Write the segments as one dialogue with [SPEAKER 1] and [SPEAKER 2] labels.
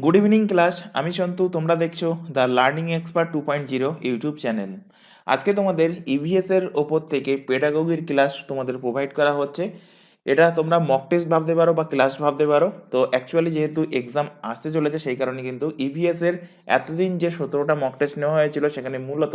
[SPEAKER 1] Good evening class, আমি সন্তু। তোমরা দেখছো the learning expert 2.0 YouTube channel. আজকে তোমাদের ইভিএস এর ওপর থেকে পেডাগোগির ক্লাস তোমাদের প্রোভাইড করা হচ্ছে। এটা তোমরা মক টেস্ট ভাবতে পারো বা ক্লাস ভাবতে পারো। তো অ্যাকচুয়ালি যেহেতু এক্সাম আসতে চলেছে সেই কারণে কিন্তু ইভিএস এর এতদিন যে 17টা মক টেস্ট নেওয়া হয়েছিল সেখানে মূলত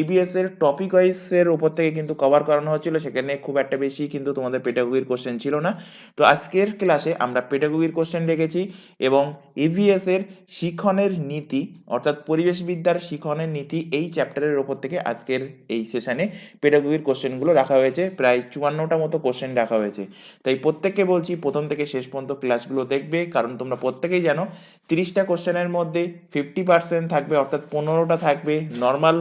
[SPEAKER 1] ইভিএস এর টপিক ওয়াইজের ওপর থেকে কিন্তু কভার করানো হচ্ছিল। সেখানে খুব একটা বেশি কিন্তু তোমাদের পেডাগোগির কোশ্চেন ছিল না। তো আজকের ক্লাসে আমরা পেডাগোগির কোশ্চেন রেখেছি এবং ইভিএস এর শিক্ষণের নীতি অর্থাৎ পরিবেশবিদ্যার শিক্ষণের নীতি এই চ্যাপ্টারের ওপর থেকে আজকের এই সেশনে পেডাগোগির কোশ্চেনগুলো রাখা হয়েছে। প্রায় 54টা মতো কোশ্চেন রাখা হয়েছে। তাই প্রত্যেককে বলছি প্রথম থেকে শেষ পর্যন্ত ক্লাসগুলো দেখবে, কারণ তোমরা প্রত্যেকেই জানো 30টা কোশ্চেনের মধ্যে 50% থাকবে অর্থাৎ 15টা থাকবে নর্মাল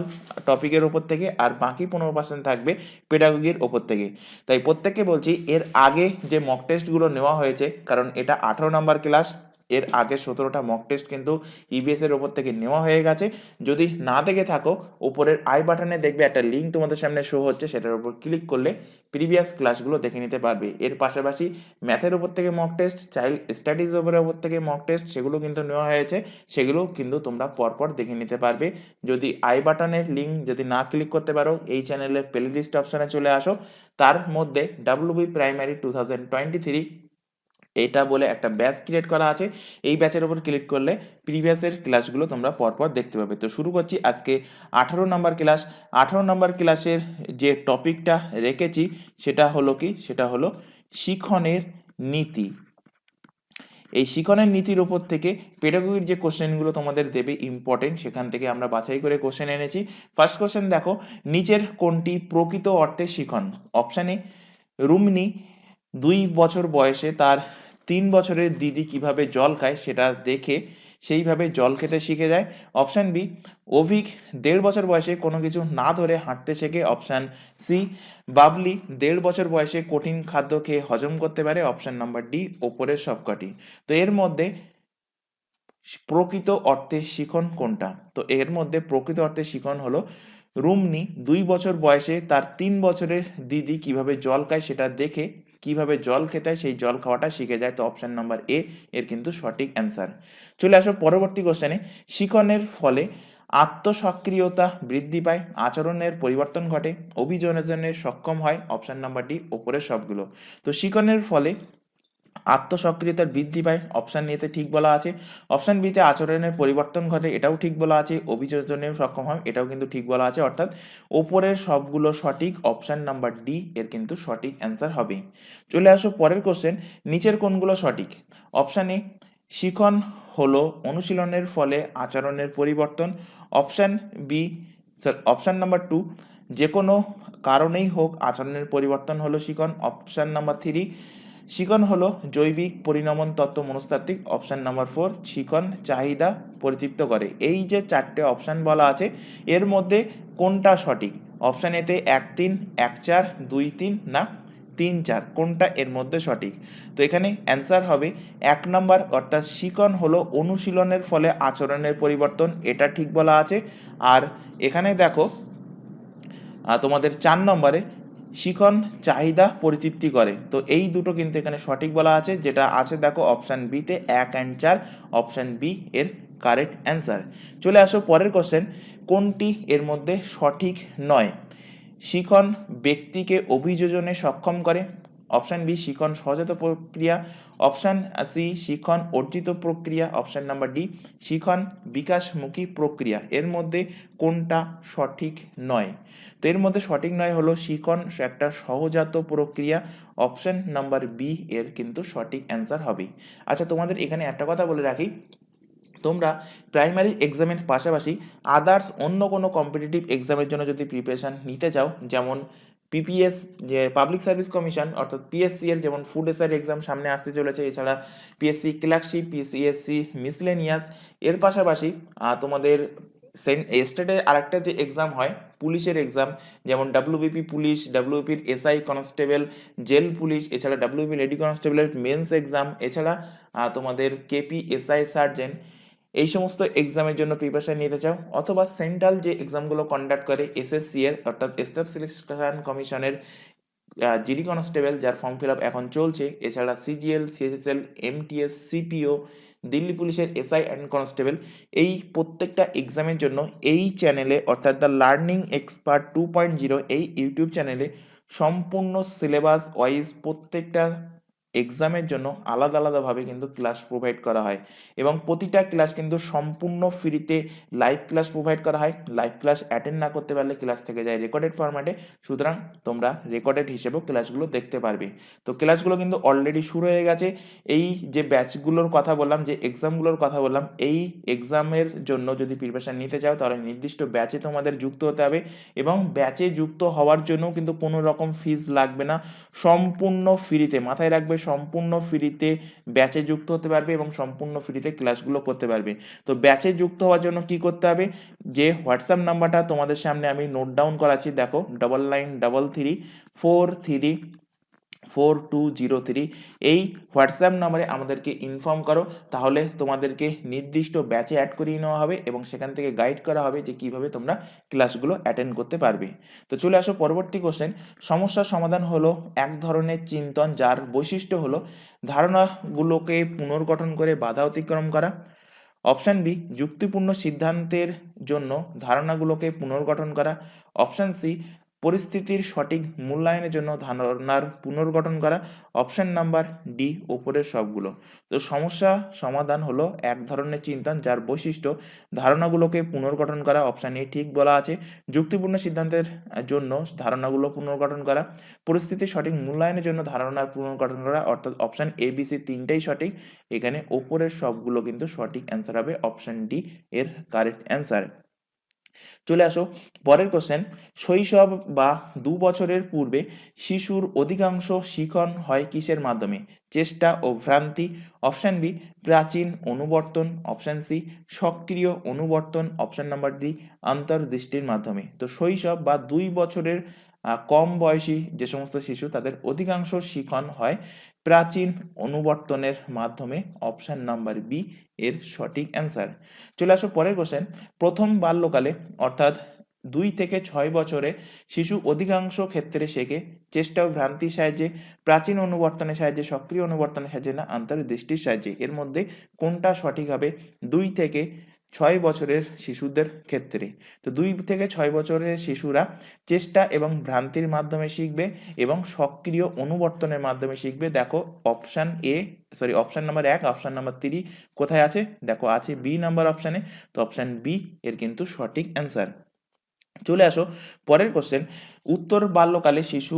[SPEAKER 1] টপিকের ওপর থেকে, আর বাকি 15% থাকবে পেডাগোগির ওপর থেকে। তাই প্রত্যেককে বলছি এর আগে যে মক টেস্টগুলো নেওয়া হয়েছে, কারণ এটা 18 নম্বর ক্লাস, এর আগে 17টা মক টেস্ট কিন্তু ইবিএস এর ওপর থেকে নেওয়া হয়ে গেছে। যদি না দেখে থাকো, উপরের আই বাটনে দেখবে একটা লিঙ্ক তোমাদের সামনে শো হচ্ছে, সেটার উপর ক্লিক করলে প্রিভিয়াস ক্লাসগুলো দেখে নিতে পারবে। এর পাশাপাশি ম্যাথের উপর থেকে মক টেস্ট, চাইল্ড স্টাডিজ ওপর থেকে মক টেস্ট সেগুলো কিন্তু নেওয়া হয়েছে, সেগুলো কিন্তু তোমরা পরপর দেখে নিতে পারবে। যদি আই বাটনের লিঙ্ক যদি না ক্লিক করতে পারো, এই চ্যানেলের প্লেলিস্ট অপশনে চলে আসো, তার মধ্যে ডাব্লিউবি প্রাইমারি 2023 এটা বলে একটা ব্যাচ ক্রিয়েট করা আছে। এই ব্যাচের ওপর ক্লিক করলে প্রিভিয়াসের ক্লাসগুলো তোমরা পরপর দেখতে পাবে। তো শুরু করছি আজকে 18 নম্বর ক্লাস। 18 নম্বর ক্লাসের যে টপিকটা রেখেছি সেটা হলো কি, সেটা হলো শিক্ষণের নীতি। এই শিক্ষণের নীতির ওপর থেকে পেডাগোগির যে কোশ্চেনগুলো তোমাদের দেবে ইম্পর্টেন্ট, সেখান থেকে আমরা বাছাই করে কোশ্চেন এনেছি। ফার্স্ট কোশ্চেন দেখো, নিচের কোনটি প্রকৃত অর্থে শিখন? অপশান এ, রুমনি 2 বছর বয়সে তার 3 বছরের দিদি কিভাবে জল খায় সেটা দেখে সেইভাবে জল খেতে শিখে যায়। অপশান বি, অভিক 1.5 বছর বয়সে কোনো কিছু না ধরে হাঁটতে শেখে। অপশান সি, বাবলি 1.5 বছর বয়সে কঠিন খাদ্য খেয়ে হজম করতে পারে। অপশান নাম্বার ডি, ওপরের সবকটি। তো এর মধ্যে প্রকৃত অর্থে শিখন কোনটা? তো এর মধ্যে প্রকৃত অর্থে শিখন হলো রুমনি 2 বছর বয়সে তার 3 বছরের দিদি কিভাবে জল খায় সেটা দেখে কিভাবে জল খেতে হয় সেই জল খাওয়াটা শিখে যায়। তো অপশন নাম্বার এ এর কিন্তু সঠিক অ্যান্সার। চলে আসো পরবর্তী কোশ্চেনে। শিখনের ফলে আত্মসক্রিয়তা বৃদ্ধি পায়, আচরণের পরিবর্তন ঘটে, অভিযোজনে সক্ষম হয়। অপশন নাম্বার ডি, ওপরের সবগুলো। তো শিখনের ফলে আত্মসক্রিয়তার বৃদ্ধি পায়, অপশান এতে ঠিক বলা আছে। অপশান বিতে আচরণের পরিবর্তন ঘটে, এটাও ঠিক বলা আছে। অভিযোজনেও সক্ষম হয়, এটাও কিন্তু ঠিক বলা আছে। অর্থাৎ ওপরের সবগুলো সঠিক। অপশান নাম্বার ডি এর কিন্তু সঠিক অ্যান্সার হবে। চলে আসো পরের কোশ্চেন, নিচের কোনগুলো সঠিক? অপশান এ, শিখন হলো অনুশীলনের ফলে আচরণের পরিবর্তন। অপশান বি, অপশান নাম্বার 2, যে কোনো কারণেই হোক আচরণের পরিবর্তন হলো শিখন। অপশান নাম্বার 3, শিখন হলো জৈবিক পরিণমন তত্ত্ব মনস্তাত্ত্বিক। অপশান নাম্বার 4, শিখন চাহিদা পরিতৃপ্ত করে। এই যে 4টে অপশান বলা আছে এর মধ্যে কোনটা সঠিক? অপশান এতে 1-3, 1-4, 2-3 না 3-4, কোনটা এর মধ্যে সঠিক? তো এখানে অ্যান্সার হবে 1 নম্বর, অর্থাৎ শিখন হলো অনুশীলনের ফলে আচরণের পরিবর্তন, এটা ঠিক বলা আছে। আর এখানে দেখো তোমাদের 4 নম্বরে শিখন চাহিদা পরিতৃপ্তি করে। তো এই দুটো কিন্তু এখানে সঠিক বলা আছে, যেটা আছে দেখো অপশান বিতে 1 and 4, অপশান বি এর কারেক্ট অ্যান্সার। চলে আসো পরের কোশ্চেন, কোনটি এর মধ্যে সঠিক নয়? শিখন ব্যক্তিকে অভিযোজনে সক্ষম করে। অপশান বি, শিখন সহজাত প্রক্রিয়া। অপশান সি, শিখন অর্জিত প্রক্রিয়া। অপশান নাম্বার ডি, শিখন বিকাশমুখী প্রক্রিয়া। এর মধ্যে কোনটা সঠিক নয়? তো এর মধ্যে সঠিক নয় হলো শিখন একটা সহজাত প্রক্রিয়া। অপশান নাম্বার বি এর কিন্তু সঠিক অ্যান্সার হবে। আচ্ছা, তোমাদের এখানে একটা কথা বলে রাখি, তোমরা প্রাইমারি এক্সামের পাশাপাশি আদার্স অন্য কোনো কম্পিটিটিভ এক্সামের জন্য যদি প্রিপারেশান নিতে চাও, যেমন পিপিএস যে পাবলিক সার্ভিস কমিশন অর্থাৎ পিএসসি এর যেমন ফুড এসআই এক্সাম সামনে আসতে চলেছে, এছাড়া পিএসসি ক্লার্কশিপ, পিএসসি মিসলেনিয়াস, এর পাশাপাশি তোমাদের স্টেটে আরেকটা যে এক্সাম হয় পুলিশের এক্সাম, যেমন ডাব্লিউবিপি পুলিশ, ডাব্লিউবিপির এসআই কনস্টেবল, জেল পুলিশ, এছাড়া ডাব্লিউবি লেডি কনস্টেবলের মেন্স এক্সাম, এছাড়া তোমাদের কেপি এসআই সার্জেন্ট, এই সমস্ত এক্সামের জন্য প্রিপারেশন নিতে চাও, অথবা সেন্ট্রাল যে এক্সামগুলো কন্ডাক্ট করে এসএসসি এর অর্থাৎ স্টাফ সিলেকশন কমিশনের জিডি কনস্টেবল যার ফর্ম ফিল আপ এখন চলছে, এছাড়া CGL, CSSL, MTS, CPO, Delhi পুলিশের এসআই অ্যান্ড কনস্টেবল, এই প্রত্যেকটা এক্সামের জন্য এই চ্যানেলে অর্থাৎ দ্য লার্নিং এক্সপার্ট 2.0 এই ইউটিউব চ্যানেলে সম্পূর্ণ সিলেবাস ওয়াইজ প্রত্যেকটা এক্সামের জন্য আলাদা আলাদাভাবে কিন্তু ক্লাস প্রোভাইড করা হয় এবং প্রতিটা ক্লাস কিন্তু সম্পূর্ণ ফ্রিতে লাইভ ক্লাস প্রোভাইড করা হয়। লাইভ ক্লাস অ্যাটেন্ড না করতে পারলে ক্লাস থেকে যায় রেকর্ডেড ফরম্যাটে, সুতরাং তোমরা রেকর্ডেড হিসেবেও ক্লাসগুলো দেখতে পারবে। তো ক্লাসগুলো কিন্তু অলরেডি শুরু হয়ে গেছে। এই যে ব্যাচগুলোর কথা বললাম, যে এক্সামগুলোর কথা বললাম, এই এক্সামের জন্য যদি প্রিপারেশন নিতে চাও তাহলে নির্দিষ্ট ব্যাচে তোমাদের যুক্ত হতে হবে এবং ব্যাচে যুক্ত হওয়ার জন্য কিন্তু কোনো রকম ফিস লাগবে না, সম্পূর্ণ ফ্রিতে, মাথায় রাখবে সম্পূর্ণ ফ্রিতে ব্যাচে যুক্ত হতে পারবে এবং সম্পূর্ণ ফ্রিতে ক্লাসগুলো করতে পারবে। তো ব্যাচে যুক্ত হওয়ার জন্য কি করতে হবে, যে হোয়াটসঅ্যাপ নাম্বারটা তোমাদের সামনে আমি নোট ডাউন করাচ্ছি, দেখো 9933434203, এই হোয়াটসঅ্যাপ নাম্বারে আমাদেরকে ইনফর্ম করো, তাহলে তোমাদেরকে নির্দিষ্ট ব্যাচে অ্যাড করিয়ে নেওয়া হবে এবং সেখান থেকে গাইড করা হবে যে কিভাবে তোমরা ক্লাসগুলো অ্যাটেন্ড করতে পারবে। তো চলে আসো পরবর্তী কোশ্চেন। সমস্যার সমাধান হলো এক ধরনের চিন্তন যার বৈশিষ্ট্য হলো ধারণাগুলোকে পুনর্গঠন করে বাধা অতিক্রম করা। অপশান বি, যুক্তিপূর্ণ সিদ্ধান্তের জন্য ধারণাগুলোকে পুনর্গঠন করা। অপশান সি, পরিস্থিতির সঠিক মূল্যায়নের জন্য ধারণার পুনর্গঠন করা। অপশান নাম্বার ডি, ওপরের সবগুলো। তো সমস্যা সমাধান হলো এক ধরনের চিন্তন যার বৈশিষ্ট্য ধারণাগুলোকে পুনর্গঠন করা, অপশান এ ঠিক বলা আছে। যুক্তিপূর্ণ সিদ্ধান্তের জন্য ধারণাগুলো পুনর্গঠন করা, পরিস্থিতির সঠিক মূল্যায়নের জন্য ধারণার পুনর্গঠন করা, অর্থাৎ অপশান এ বি সি তিনটাই সঠিক। এখানে ওপরের সবগুলো কিন্তু সঠিক অ্যান্সার হবে, অপশান ডি এর কারেক্ট অ্যান্সার। চলে আসো পরের কোশ্চেন। শৈশব বা 2 বছরের পূর্বে শিশুর অধিকাংশ শিখন হয় কিসের মাধ্যমে? চেষ্টা ও ভ্রান্তি। অপশান বি, প্রাচীন অনুবর্তন। অপশান সি, সক্রিয় অনুবর্তন। অপশান নাম্বার ডি, অন্তর্দৃষ্টির মাধ্যমে। তো শৈশব বা 2 বছরের কম বয়সী যে সমস্ত শিশু তাদের অধিকাংশ শিখন হয় প্রাচীন অনুবর্তনের মাধ্যমে। অপশান নাম্বার বি এর সঠিক অ্যান্সার। চলে আসো পরের কোশ্চেন। প্রথম বাল্যকালে অর্থাৎ 2 থেকে 6 বছরে শিশু অধিকাংশ ক্ষেত্রে শেখে চেষ্টা ও ভ্রান্তির সাহায্যে, প্রাচীন অনুবর্তনের সাহায্যে, সক্রিয় অনুবর্তনের সাহায্যে না অন্তর্দৃষ্টির সাহায্যে। এর মধ্যে কোনটা সঠিক হবে 2 থেকে 6 বছরের শিশুদের ক্ষেত্রে? তো 2 থেকে 6 বছরের শিশুরা চেষ্টা এবং ভ্রান্তির মাধ্যমে শিখবে এবং সক্রিয় অনুবর্তনের মাধ্যমে শিখবে। দেখো অপশান নাম্বার 1, অপশান নাম্বার 3 কোথায় আছে? দেখো আছে বি নাম্বার অপশানে। তো অপশান বি এর কিন্তু সঠিক অ্যান্সার। চলে আসো পরের কোশ্চেন। উত্তর বাল্যকালে শিশু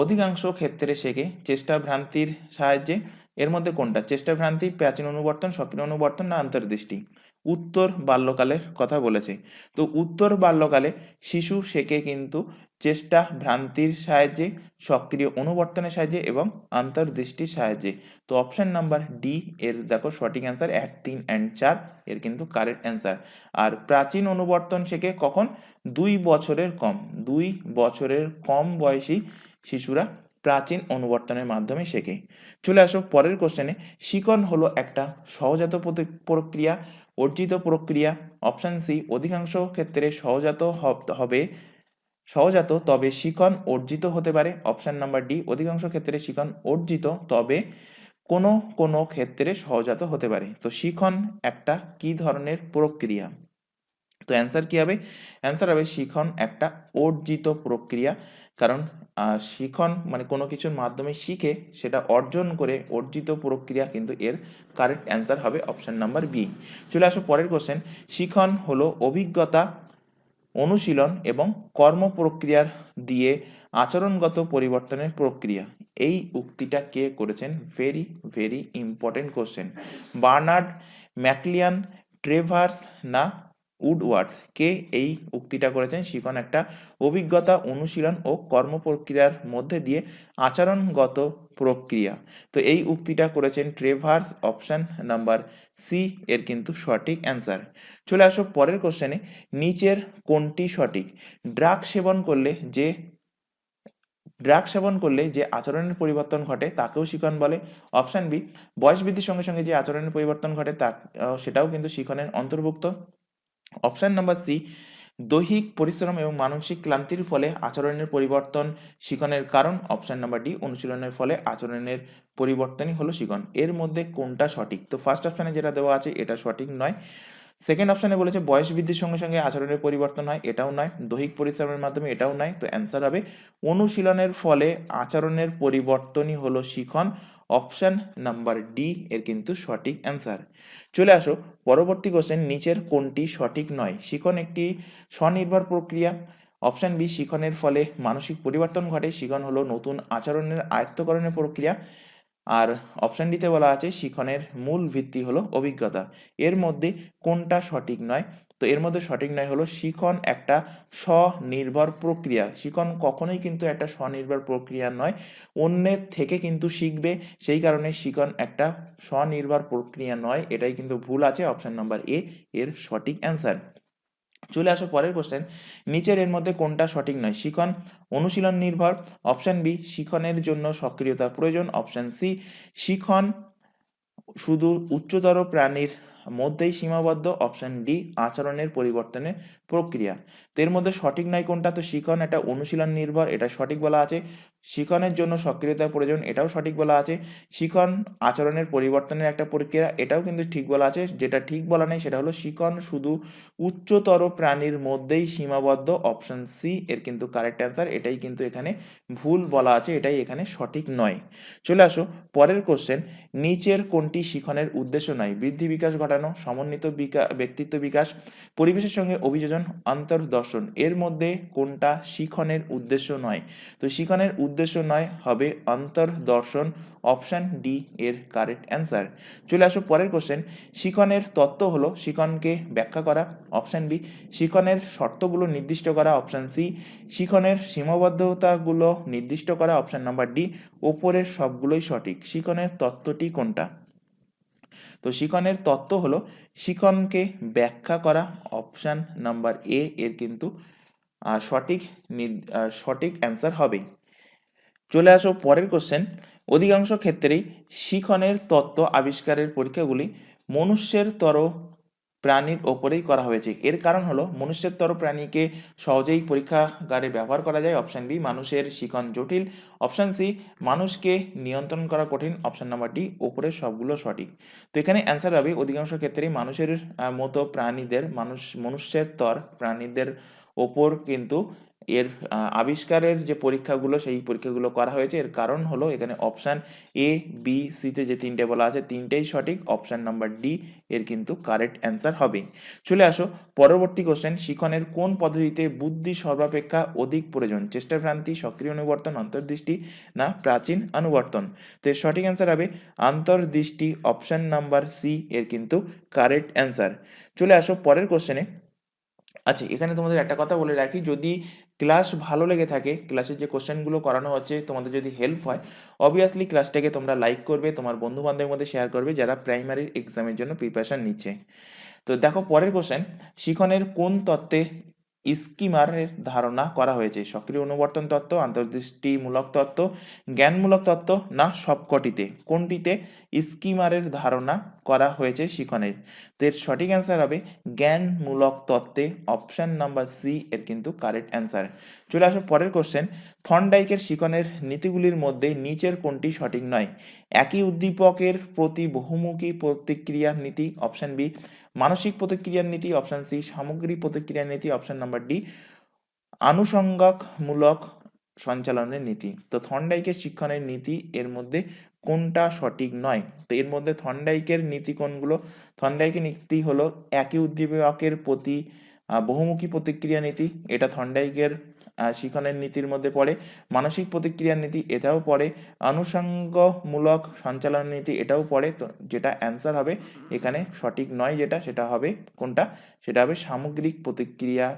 [SPEAKER 1] অধিকাংশ ক্ষেত্রে শেখে চেষ্টা ভ্রান্তির সাহায্যে। এর মধ্যে কোনটা? চেষ্টা ভ্রান্তি, প্রাচীন অনুবর্তন, সক্রিয় অনুবর্তন না অন্তর্দৃষ্টি? উত্তর বাল্যকালের কথা বলেছে। তো উত্তর বাল্যকালে শিশু শেখে কিন্তু চেষ্টা ভ্রান্তির সাহায্যে, সক্রিয় অনুবর্তনের সাহায্যে এবং অন্তর্দৃষ্টির সাহায্যে। তো অপশন নাম্বার ডি এর দেখো সঠিক অ্যান্সার, 1, 3 অ্যান্ড 4 এর কিন্তু কারেক্ট অ্যান্সার। আর প্রাচীন অনুবর্তন শেখে কখন? 2 বছরের কম, 2 বছরের কম বয়সী শিশুরা প্রাচীন অনুবর্তনের মাধ্যমে শেখে। চলে আসো পরের কোশ্চেনে। শিখন হলো একটা সহজাত প্রক্রিয়া, অর্জিত প্রক্রিয়া। অপশান সি, অধিকাংশ ক্ষেত্রে সহজাত তবে শিখন অর্জিত হতে পারে। অপশান নাম্বার ডি, অধিকাংশ ক্ষেত্রে শিখন অর্জিত তবে কোনো কোনো ক্ষেত্রে সহজাত হতে পারে। তো শিখন একটা কি ধরনের প্রক্রিয়া? তো অ্যান্সার কি হবে? অ্যান্সার হবে শিখন একটা অর্জিত প্রক্রিয়া। কারণ শিখন মানে কোনো কিছুর মাধ্যমে শিখে সেটা অর্জন করে, অর্জিত প্রক্রিয়া কিন্তু এর কারেক্ট অ্যান্সার হবে অপশান নাম্বার বি। চলে আসো পরের কোশ্চেন। শিখন হলো অভিজ্ঞতা, অনুশীলন এবং কর্ম প্রক্রিয়ার দিয়ে আচরণগত পরিবর্তনের প্রক্রিয়া। এই উক্তিটা কে করেছেন? Very very important question. Bernard, McLean, Travers না উডওয়ার্থ? কে এই উক্তিটা করেছেন? শিখন একটা অভিজ্ঞতা, অনুশীলন ও কর্ম প্রক্রিয়ার মধ্যে দিয়ে আচরণগত প্রক্রিয়া। তো এই উক্তিটা করেছেন ট্রেভার্স, অপশন নাম্বার সি এর কিন্তু সঠিক অ্যান্সার। চলে আসো পরের কোশ্চেনে। নিচের কোনটি সঠিক? ড্রাগ সেবন করলে যে আচরণের পরিবর্তন ঘটে তাকেও শিখন বলে। অপশান বি, বয়স বৃদ্ধির সঙ্গে সঙ্গে যে আচরণের পরিবর্তন ঘটে সেটাও কিন্তু শিখনের অন্তর্ভুক্ত। অপশান নাম্বার সি, দৈহিক পরিশ্রম এবং মানসিক ক্লান্তির ফলে আচরণের পরিবর্তন শিখনের কারণ, অপশন নাম্বার ডি অনুশীলনের ফলে আচরণের পরিবর্তনই হলো শিখন। এর মধ্যে কোনটা সঠিক? তো ফার্স্ট অপশনে যেটা দেওয়া আছে এটা সঠিক নয়। সেকেন্ড অপশনে বলেছে বয়স বৃদ্ধির সঙ্গে সঙ্গে আচরণের পরিবর্তন হয়, এটাও নয়। দৈহিক পরিশ্রমের মাধ্যমে, এটাও নয়। তো অ্যান্সার হবে অনুশীলনের ফলে আচরণের পরিবর্তনই হলো শিখন। অপশন নাম্বার ডি এর কিন্তু সঠিক অ্যান্সার। চলে আসো পরবর্তী কোশ্চেন, নিচের কোনটি সঠিক নয়? শিখন একটি স্বনির্ভর প্রক্রিয়া। অপশন বি শিখনের ফলে মানসিক পরিবর্তন ঘটে, শিখন হলো নতুন আচরণের আয়ত্তকরণের প্রক্রিয়া। আর অপশন ডিতে বলা আছে শিখনের মূল ভিত্তি হলো অভিজ্ঞতা। এর মধ্যে কোনটা সঠিক নয়? তো এর মধ্যে সঠিক নয় হলো শিখন একটা স্বনির্ভর প্রক্রিয়া। শিখন কখনোই কিন্তু একটা স্বনির্ভর প্রক্রিয়া নয়, অন্যের থেকে কিন্তু শিখবে, সেই কারণে শিখন একটা স্বনির্ভর প্রক্রিয়া নয়। এটাই কিন্তু ভুল আছে, অপশন নাম্বার এ এর সঠিক অ্যান্সার। চলে আসো পরের কোশ্চেন, নিচের এর মধ্যে কোনটা সঠিক নয়? শিখন অনুশীলন নির্ভর। অপশন বি শিখনের জন্য সক্রিয়তা প্রয়োজন। অপশন সি শিখন শুধু উচ্চতর প্রাণীর মধ্যেই সীমাবদ্ধ। অপশন ডি আচরণের পরিবর্তনের প্রক্রিয়া। তো এর মধ্যে সঠিক নয় কোনটা? তো শিখন এটা অনুশীলন নির্ভর, এটা সঠিক বলা আছে। শিখনের জন্য সক্রিয়তা প্রয়োজন, এটাও সঠিক বলা আছে। শিখন আচরণের পরিবর্তনের একটা প্রক্রিয়া, এটাও কিন্তু ঠিক বলা আছে। যেটা ঠিক বলা নেই সেটা হলো শিখন শুধু উচ্চতর প্রাণীর মধ্যেই সীমাবদ্ধ। অপশন সি এর কিন্তু কারেক্ট অ্যান্সার। এটাই কিন্তু এখানে ভুল বলা আছে, এটাই এখানে সঠিক নয়। চলে আসো পরের কোশ্চেন, নিচের কোনটি শিখনের উদ্দেশ্য নয়? বৃদ্ধি বিকাশ ঘটানো, সমন্বিত ব্যক্তিত্ব বিকাশ, পরিবেশের সঙ্গে অভিযোজন, অন্তর্দর্শন। এর মধ্যে কোনটা শিখনের উদ্দেশ্য নয়? তো শিখনের উদ্দেশ্য নয় হবে অন্তর্দর্শন। অপশন ডি এর কারেক্ট অ্যান্সার। চলে আসো পরের কোশ্চেন, শিখনের তত্ত্ব হলো শিখনকে ব্যাখ্যা করা। অপশন বি শিখনের শর্তগুলো নির্দিষ্ট করা। অপশন সি শিখনের সীমাবদ্ধতাগুলো নির্দিষ্ট করা। অপশন নাম্বার ডি ওপরের সবগুলোই সঠিক। শিখনের তত্ত্বটি কোনটা? তো শিখনের তত্ত্ব হলো শিখনকে ব্যাখ্যা করা। অপশন নাম্বার এ এর কিন্তু সঠিক সঠিক অ্যান্সার হবে। চলে আসো পরের কোশ্চেন, অধিকাংশ ক্ষেত্রেই শিখনের তত্ত্ব আবিষ্কারের পরীক্ষাগুলি মনুষ্যের তর প্রাণীর ওপরেই করা হয়েছে। এর কারণ হলো মনুষ্যের তর প্রাণীকে সহজেই পরীক্ষাগারে ব্যবহার করা যায়। অপশন বি মানুষের শিখন জটিল। অপশন সি মানুষকে নিয়ন্ত্রণ করা কঠিন। অপশন নাম্বার ডি ওপরের সবগুলো সঠিক। তো এখানে অ্যান্সার হবে অধিকাংশ ক্ষেত্রেই মানুষের মতো প্রাণীদের মনুষ্যের তর প্রাণীদের ওপর কিন্তু এর আবিষ্কারের যে পরীক্ষাগুলো সেই পরীক্ষাগুলো করা হয়েছে। এর কারণ হলো এখানে অপশান এ বি সিতে যে তিনটে বলা আছে তিনটেই সঠিক। অপশান নাম্বার ডি এর কিন্তু কারেক্ট অ্যান্সার হবে। চলে আসো পরবর্তী কোশ্চেন, শিখনের কোন পদ্ধতিতে বুদ্ধি সর্বাপেক্ষা অধিক প্রয়োজন? চেষ্টা ভ্রান্তি, সক্রিয় অনুবর্তন, অন্তর্দৃষ্টি না প্রাচীন অনুবর্তন? তো এর সঠিক অ্যান্সার হবে অন্তর্দৃষ্টি। অপশান নাম্বার সি এর কিন্তু কারেক্ট অ্যান্সার। চলে আসো পরের কোশ্চেনে। আচ্ছা, এখানে তোমাদের একটা কথা বলে রাখি, যদি ক্লাস ভালো লেগে থাকে, ক্লাসের যে কোশ্চেনগুলো করানো হচ্ছে তোমাদের যদি হেল্প হয়, অবভিয়াসলি ক্লাসটাকে তোমরা লাইক করবে, তোমার বন্ধু বান্ধবের মধ্যে শেয়ার করবে যারা প্রাইমারির এক্সামের জন্য প্রিপারেশন নিচ্ছে। তো দেখো পরের কোশ্চেন, শিখনের কোন তত্ত্বে স্কিমারের ধারণা করা হয়েছে? সক্রিয় অনুবর্তন তত্ত্ব, আন্তর্দৃষ্টিমূলক তত্ত্ব, জ্ঞানমূলক তত্ত্ব না সবকটিতে? কোনটিতে স্কিমারের ধারণা করা হয়েছে শিখনের? তো এর সঠিক অ্যান্সার হবে জ্ঞানমূলক তত্ত্বে। অপশন নাম্বার সি এর কিন্তু কারেক্ট অ্যান্সার। চলে আসো পরের কোশ্চেন, থর্নডাইকের শিখনের নীতিগুলির মধ্যে নিচের কোনটি সঠিক নয়? একই উদ্দীপকের প্রতি বহুমুখী প্রতিক্রিয়ার নীতি। অপশন বি মানসিক প্রতিক্রিয়ার নীতি। অপশন সি সামগ্রিক প্রতিক্রিয়ার নীতি। অপশন নাম্বার ডি আনুষঙ্গিকমূলক সঞ্চালনের নীতি। তো থর্নডাইকের শিক্ষণের নীতি এর মধ্যে কোনটা সঠিক নয়? তো এর মধ্যে থর্নডাইকের নীতি কোনগুলো? থর্নডাইকের নীতি হলো একই উদ্দীপকের প্রতি বহুমুখী প্রতিক্রিয়া নীতি, এটা থর্নডাইকের শিখনের নীতির মধ্যে পড়ে। মানসিক প্রতিক্রিয়ার নীতি এটাও পড়ে। আনুষঙ্গমূলক সঞ্চালন নীতি এটাও পড়ে। তো যেটা অ্যান্সার হবে এখানে সঠিক নয়, যেটা সেটা হবে কোনটা? সেটা হবে সামগ্রিক প্রতিক্রিয়া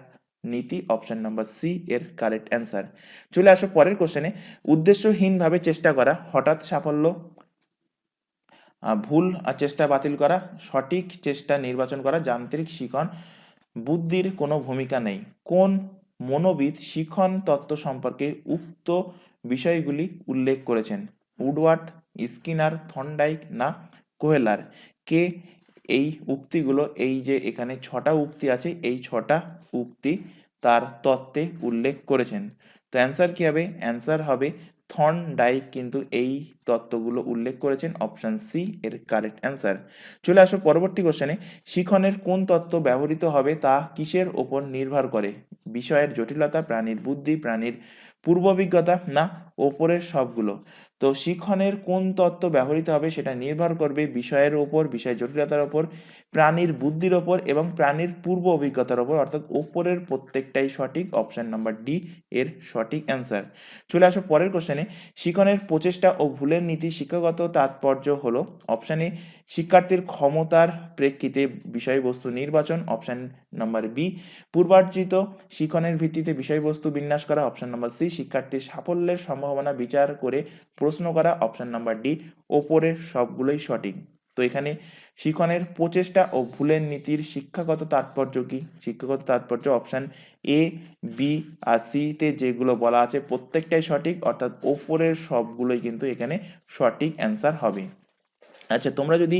[SPEAKER 1] নীতি। অপশন নাম্বার সি এর কারেক্ট অ্যান্সার। চলে আসো পরের কোশ্চেনে, উদ্দেশ্যহীনভাবে চেষ্টা করা, হঠাৎ সাফল্য, ভুল চেষ্টা বাতিল করা, সঠিক চেষ্টা নির্বাচন করা, যান্ত্রিক শিখন বুদ্ধির কোনো ভূমিকা নেই। কোন মনোবিদ শিখন তত্ত্ব সম্পর্কে উক্ত বিষয়গুলি উল্লেখ করেছেন? উডওয়ার্থ, স্কিনার, থর্নডাইক না কোহেলার? কে এই উক্তিগুলো, এই যে এখানে 6টা উক্তি আছে, এই 6টা উক্তি তার তত্ত্বে উল্লেখ করেছেন। তো অ্যান্সার কি হবে? অ্যান্সার হবে থর্নডাইক কিন্তু এই তত্ত্বগুলো উল্লেখ করেছেন। অপশন সি এর কারেক্ট অ্যান্সার। চলে আসো পরবর্তী কোশ্চেনে। শিখনের কোন তত্ত্ব ব্যবহৃত হবে তা কিসের ওপর নির্ভর করে? বিষয়ের জটিলতা, প্রাণীর বুদ্ধি, প্রাণীর পূর্ব অভিজ্ঞতা, না ওপরের সবগুলো? তো শিখনের কোন তত্ত্ব ব্যবহৃত হবে সেটা নির্ভর করবে বিষয়ের ওপর, বিষয়ের জটিলতার ওপর, প্রাণীর বুদ্ধির ওপর এবং প্রাণীর পূর্ব অভিজ্ঞতার ওপর, অর্থাৎ ওপরের প্রত্যেকটাই সঠিক। অপশন নাম্বার ডি এর সঠিক অ্যান্সার। চলে আসো পরের কোশ্চেনে। শিখনের প্রচেষ্টা ও ভুলের নীতি শিক্ষাগত তাৎপর্য হলো? অপশান এ শিক্ষার্থীর ক্ষমতার প্রেক্ষিতে বিষয়বস্তু নির্বাচন, অপশান নাম্বার বি পূর্বার্জিত শিখনের ভিত্তিতে বিষয়বস্তু বিন্যাস করা, অপশান নাম্বার সি শিক্ষার্থীর সাফল্যের সম্ভাবনা বিচার করে প্রশ্ন করা, অপশান নাম্বার ডি ওপরের সবগুলোই সঠিক। তো এখানে শিখনের প্রচেষ্টা ও ভুলের নীতির শিক্ষাগত তাৎপর্য কি? শিক্ষাগত তাৎপর্য অপশান এ, বি আর সিতে যেগুলো বলা আছে প্রত্যেকটাই সঠিক, অর্থাৎ ওপরের সবগুলোই কিন্তু এখানে সঠিক অ্যান্সার হবে। আচ্ছা, তোমরা যদি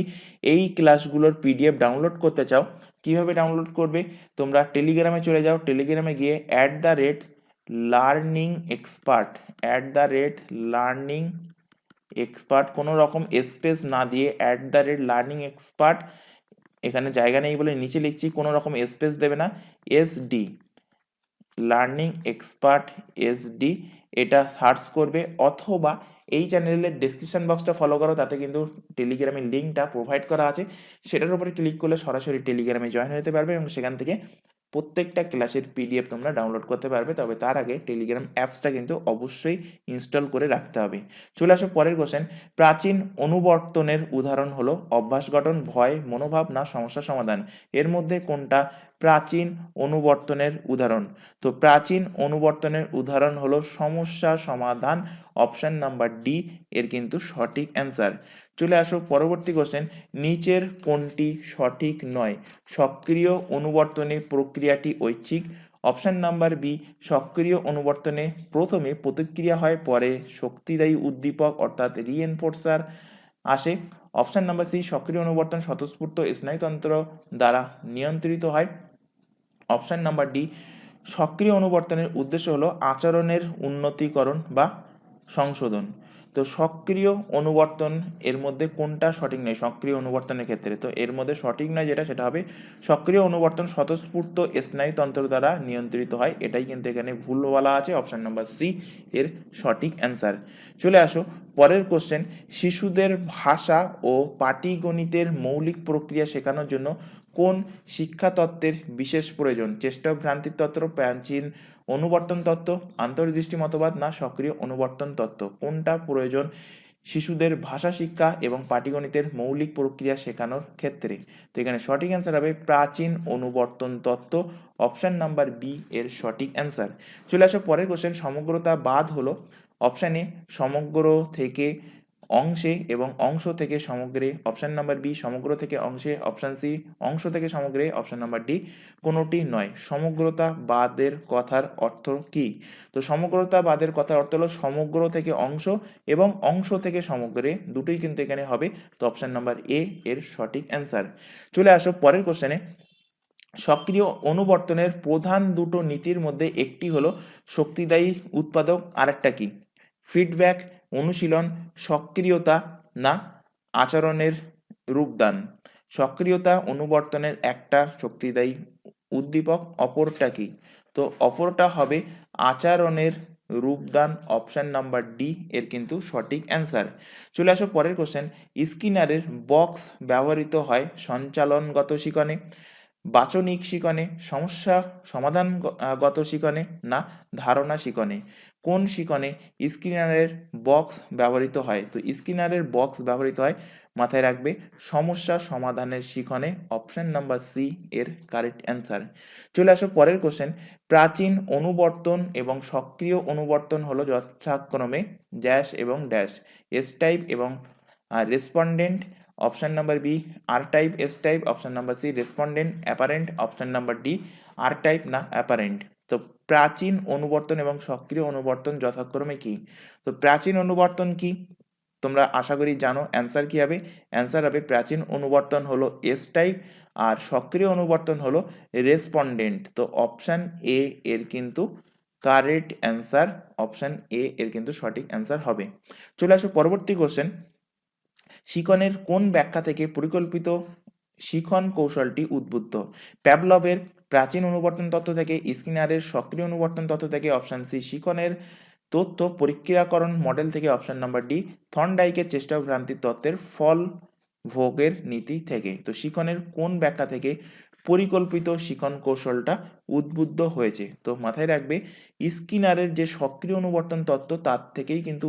[SPEAKER 1] এই ক্লাসগুলোর পিডিএফ ডাউনলোড করতে চাও, কিভাবে ডাউনলোড করবে? তোমরা টেলিগ্রামে চলে যাও, টেলিগ্রামে গিয়ে @লার্নিং এক্সপার্ট কোনো রকম স্পেস না দিয়ে @লার্নিং এক্সপার্ট, এখানে জায়গা নেই বলে নিচে লিখছি, কোনো রকম স্পেস দেবে না, SD লার্নিং এক্সপার্ট SD এটা সার্চ করবে, অথবা এই চ্যানেলের ডেসক্রিপশন বক্সটা ফলো করো, তাতে কিন্তু টেলিগ্রামের লিঙ্কটা প্রোভাইড করা আছে, সেটার উপরে ক্লিক করলে সরাসরি টেলিগ্রামে জয়েন হতে পারবে এবং সেখান থেকে প্রত্যেকটা ক্লাসের পিডিএফ তোমরা ডাউনলোড করতে পারবে। তবে তার আগে টেলিগ্রাম অ্যাপসটা কিন্তু অবশ্যই ইনস্টল করে রাখতে হবে। চলে আসো পরের কোশ্চেন। প্রাচীন অনুবর্তনের উদাহরণ হলো? অভ্যাস গঠন, ভয়, মনোভাব, না সমস্যা সমাধান? এর মধ্যে কোনটা প্রাচীন অনুবর্তনের উদাহরণ? তো প্রাচীন অনুবর্তনের উদাহরণ হলো সমস্যা সমাধান। অপশন নাম্বার ডি এর কিন্তু সঠিক অ্যান্সার। চলে আসো পরবর্তী কোশ্চেন। নিচের কোনটি সঠিক নয়? সক্রিয় অনুবর্তনে প্রক্রিয়াটি ঐচ্ছিক। অপশন নাম্বার বি সক্রিয় অনুবর্তনে প্রথমে প্রতিক্রিয়া হয়, পরে শক্তিদায়ী উদ্দীপক অর্থাৎ রিএনফোর্সার আসে। অপশন নাম্বার সি সক্রিয় অনুবর্তন স্বতঃস্ফূর্ত স্নায়ুতন্ত্র দ্বারা নিয়ন্ত্রিত হয়। অপশন নাম্বার ডি সক্রিয় অনুবর্তনের উদ্দেশ্য হলো আচরণের উন্নতিকরণ বা সংশোধন। তো সক্রিয় অনুবর্তন এর মধ্যে কোনটা সঠিক নয় সক্রিয় অনুবর্তনের ক্ষেত্রে? তো এর মধ্যে সঠিক নয় যেটা, সেটা হবে সক্রিয় অনুবর্তন স্বতঃস্ফূর্ত স্নায়ুতন্ত্র দ্বারা নিয়ন্ত্রিত হয়, এটাই কিন্তু এখানে ভুল বলা আছে। অপশন নাম্বার সি এর সঠিক অ্যান্সার। চলে আসো পরের কোশ্চেন। শিশুদের ভাষা ও পাটিগণিতের মৌলিক প্রক্রিয়া শেখানোর জন্য কোন শিক্ষা তত্ত্বের বিশেষ প্রয়োজন? চেষ্টা ভ্রান্তির তত্ত্ব, প্রাচীন অনুবর্তন তত্ত্ব, আন্তর্দৃষ্টি মতবাদ, না সক্রিয় অনুবর্তন তত্ত্ব? কোনটা প্রয়োজন শিশুদের ভাষা শিক্ষা এবং পাটিগণিতের মৌলিক প্রক্রিয়া শেখানোর ক্ষেত্রে? তো এখানে সঠিক অ্যান্সার হবে প্রাচীন অনুবর্তন তত্ত্ব। অপশন নাম্বার বি এর সঠিক অ্যান্সার। চলে আসো পরের কোশ্চেন। সমগ্রতাবাদ হলো? অপশন এ সমগ্র থেকে অংশে এবং অংশ থেকে সমগ্রে, অপশন নাম্বার বি সমগ্র থেকে অংশে, অপশন সি অংশ থেকে সমগ্রে, অপশন নাম্বার ডি কোনোটি নয়। সমগ্রতাবাদের কথার অর্থ কি? তো সমগ্রতাবাদের কথার অর্থ হলো সমগ্র থেকে অংশ এবং অংশ থেকে সমগ্রে, দুটোই কিন্তু এখানে হবে। তো অপশন নাম্বার এ এর সঠিক অ্যান্সার। চলে আসো পরের কোশ্চেনে। সক্রিয় অনুবর্তনের প্রধান দুটো নীতির মধ্যে একটি হলো শক্তিদায়ী উৎপাদক, আরেকটা কি? ফিডব্যাক, অনুশীলন, সক্রিয়তা, না আচরণের রূপদান? সক্রিয়তা অনুবর্তনের একটা শক্তিদায়ী উদ্দীপক, অপরটা কি? তো অপরটা হবে আচরণের রূপদান। অপশন নাম্বার ডি এর কিন্তু সঠিক অ্যান্সার। চলে আসো পরের কোশ্চেন। স্কিনারের বক্স ব্যবহৃত হয় সঞ্চালনগত শিখনে, বাচনিক শিখনে, সমস্যা সমাধানগত শিখনে, না ধারণা শিখনে? কোন শিখনে স্কিনারের বক্স ব্যবহৃত হয়? তো স্কিনারের বক্স ব্যবহৃত হয়, মাথায় রাখবে, সমস্যা সমাধানের শিখনে। অপশন নাম্বার সি এর কারেক্ট অ্যান্সার। চলে আসো পরের কোশ্চেন। প্রাচীন অনুবর্তন এবং সক্রিয় অনুবর্তন হলো যথাক্রমে ড্যাশ এবং ড্যাশ, এস টাইপ এবং respondent. Option number B R type S type, option number C respondent apparent, option number D R type না অ্যাপারেন্ট? তো প্রাচীন অনুবর্তন এবং সক্রিয় অনুবর্তন যথাক্রমে কি? তো প্রাচীন অনুবর্তন কি? তোমরা আশা করি জানো অ্যান্সার কি হবে। অ্যান্সার হবে প্রাচীন অনুবর্তন হলো এস টাইপ, আর সক্রিয় অনুবর্তন হলো রেসপন্ডেন্ট। তো অপশান এ এর কিন্তু কারেক্ট অ্যান্সার, অপশান এ এর কিন্তু সঠিক অ্যান্সার হবে। চলে আসো পরবর্তী কোশ্চেন। শিখনের কোন ব্যাখ্যা থেকে পরিকল্পিত শিখন কৌশলটি উদ্বুদ্ধ? প্যাভলভের প্রাচীন অনুবর্তন তত্ত্ব থেকে, স্কিনারের সক্রিয় অনুবর্তন তত্ত্ব থেকে, অপশান সি শিখনের তথ্য পরিক্রিয়াকরণ মডেল থেকে, অপশান নাম্বার ডি থর্নডাইকের চেষ্টা ও ভ্রান্তির তত্ত্বের ফল ভোগের নীতি থেকে। তো শিখনের কোন ব্যাখ্যা থেকে পরিকল্পিত শিখন কৌশলটা উদ্বুদ্ধ হয়েছে? তো মাথায় রাখবে স্কিনারের যে সক্রিয় অনুবর্তন তত্ত্ব তার থেকেই কিন্তু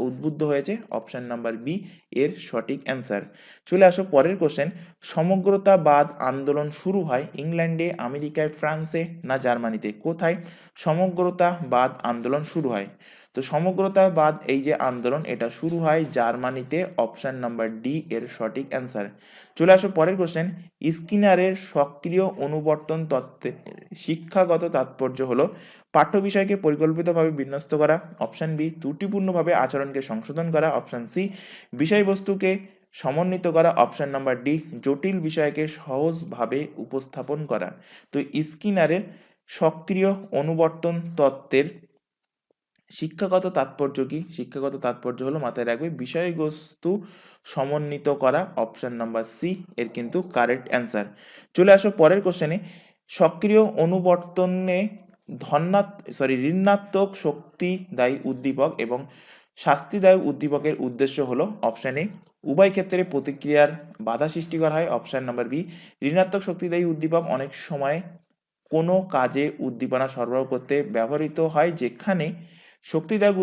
[SPEAKER 1] উদ্বুদ্ধ হয়েছে, অপশান নাম্বার বি এর সঠিক অ্যান্সার। চলে আসো পরের কোশ্চেন। সমগ্রতাবাদ আন্দোলন শুরু হয় ইংল্যান্ডে, আমেরিকায়, ফ্রান্সে না জার্মানিতে? কোথায় সমগ্রতাবাদ আন্দোলন শুরু হয়? তো সমগ্রতাবাদ এই যে আন্দোলন এটা শুরু হয় জার্মানিতে, অপশান নাম্বার ডি এর সঠিক অ্যান্সার। চলে আসো পরের কোশ্চেন। স্কিনারের সক্রিয় অনুবর্তন তত্ত্বের শিক্ষাগত তাৎপর্য হলো পাঠ্য বিষয়কে পরিকল্পিতভাবে বিন্যস্ত করা, অপশান বি ত্রুটিপূর্ণভাবে আচরণকে সংশোধন করা, অপশান সি বিষয়বস্তুকে সমন্বিত করা, অপশান নাম্বার ডি জটিল বিষয়কে সহজভাবে উপস্থাপন করা। তো স্কিনারের সক্রিয় অনুবর্তন তত্ত্বের শিক্ষাগত তাৎপর্য কি? শিক্ষাগত তাৎপর্য হলো মাথায় রাখবে বিষয়বস্তু সমন্বিত করা, অপশন নাম্বার সি এর কিন্তু কারেক্ট অ্যান্সার। চলে আসো পরের কোশ্চেনে। সক্রিয় অনুবর্তনে ঋণাত্মক শক্তিদায়ী উদ্দীপক এবং শাস্তিদায়ক উদ্দীপকের উদ্দেশ্য হলো, অপশন এ উভয় ক্ষেত্রে প্রতিক্রিয়ার বাধা সৃষ্টি করা হয়, অপশন নাম্বার বি ঋণাত্মক শক্তিদায়ী উদ্দীপক অনেক সময় কোনো কাজে উদ্দীপনা সরবরাহ করতে ব্যবহৃত হয় যেখানে শক্তিদায়ক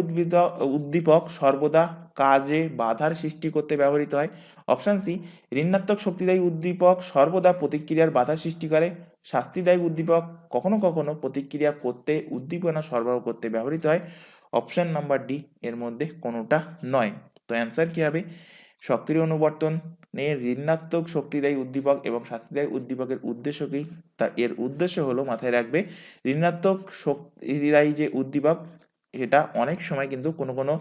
[SPEAKER 1] উদ্দীপক সর্বদা কাজে বাধার সৃষ্টি করতে ব্যবহৃত হয়, অপশান সি ঋণাত্মক শক্তিদায়ী উদ্দীপক সর্বদা প্রতিক্রিয়ার বাধা সৃষ্টি করে, শাস্তিদায়ক উদ্দীপক কখনো কখনো প্রতিক্রিয়া করতে উদ্দীপনা সরবরাহ করতে ব্যবহৃত হয়, অপশান নাম্বার ডি এর মধ্যে কোনোটা নয়। তো অ্যান্সার কি হবে? সক্রিয় অনুবর্তনে ঋণাত্মক শক্তিদায়ী উদ্দীপক এবং শাস্তিদায়ী উদ্দীপকের উদ্দেশ্য কি? তা এর উদ্দেশ্য হলো মাথায় রাখবে ঋণাত্মক শক্তিদায়ী যে উদ্দীপক এটা অনেক সময় কিন্তু কোনো কোনো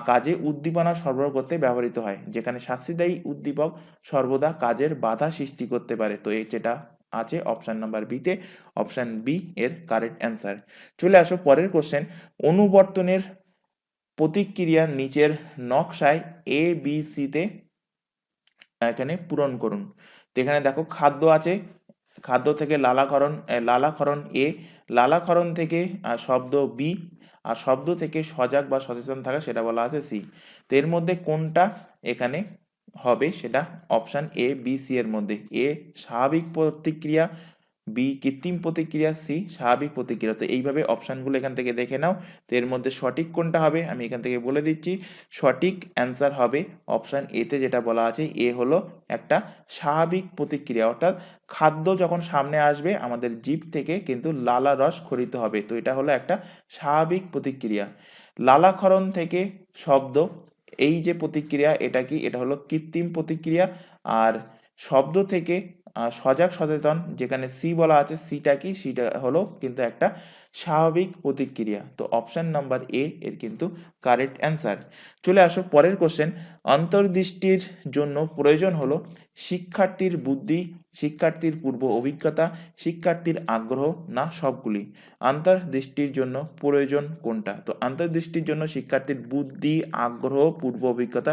[SPEAKER 1] কাজে উদ্দীপনা সরবরাহ করতে ব্যবহৃত হয়, যেখানে শাস্তিদায়ী উদ্দীপক সর্বদা কাজের বাধা সৃষ্টি করতে পারে। তো এই যেটা আছে অপশন নাম্বার বিতে, অপশন বি এর কারেক্ট অ্যান্সার। চলে আসো পরের কোশ্চেন। অনুবর্তনের প্রতিক্রিয়া নিচের নকশায় এ বি সিতে এখানে পূরণ করুন। তো এখানে দেখো খাদ্য আছে, খাদ্য থেকে লালাক্ষরণ এ, লালাক্ষরণ থেকে শব্দ বি, আর শব্দ থেকে সজাগ বা সচেতন থাকা সেটা বলা আছে সি। তো এর মধ্যে কোনটা এখানে হবে সেটা অপশান এ বি সি এর মধ্যে। এ স্বাভাবিক প্রতিক্রিয়া, বি কৃত্রিম প্রতিক্রিয়া, সি স্বাভাবিক প্রতিক্রিয়া। তো এইভাবে অপশানগুলো এখান থেকে দেখে নাও। তো এর মধ্যে সঠিক কোনটা হবে আমি এখান থেকে বলে দিচ্ছি। সঠিক অ্যান্সার হবে অপশান এতে, যেটা বলা আছে এ হলো একটা স্বাভাবিক প্রতিক্রিয়া, অর্থাৎ খাদ্য যখন সামনে আসবে আমাদের জিভ থেকে কিন্তু লালা রস ক্ষরিত হবে। তো এটা হলো একটা স্বাভাবিক প্রতিক্রিয়া। লালাক্ষরণ থেকে শব্দ, এই যে প্রতিক্রিয়া এটা কি? এটা হলো কৃত্রিম প্রতিক্রিয়া। আর শব্দ থেকে সজাগ সচেতন যেখানে সি বলা আছে, সিটা কি? সিটা হলো কিন্তু একটা স্বাভাবিক প্রতিক্রিয়া। তো অপশন নাম্বার এ এর কিন্তু কারেক্ট অ্যান্সার। চলে আসো পরের কোশ্চেন। অন্তর্দৃষ্টির জন্য প্রয়োজন হলো শিক্ষার্থীর বুদ্ধি, শিক্ষার্থীর পূর্ব অভিজ্ঞতা, শিক্ষার্থীর আগ্রহ না সবগুলি? অন্তর্দৃষ্টির জন্য প্রয়োজন কোনটা? তো অন্তর্দৃষ্টির জন্য শিক্ষার্থীর বুদ্ধি, আগ্রহ, পূর্ব অভিজ্ঞতা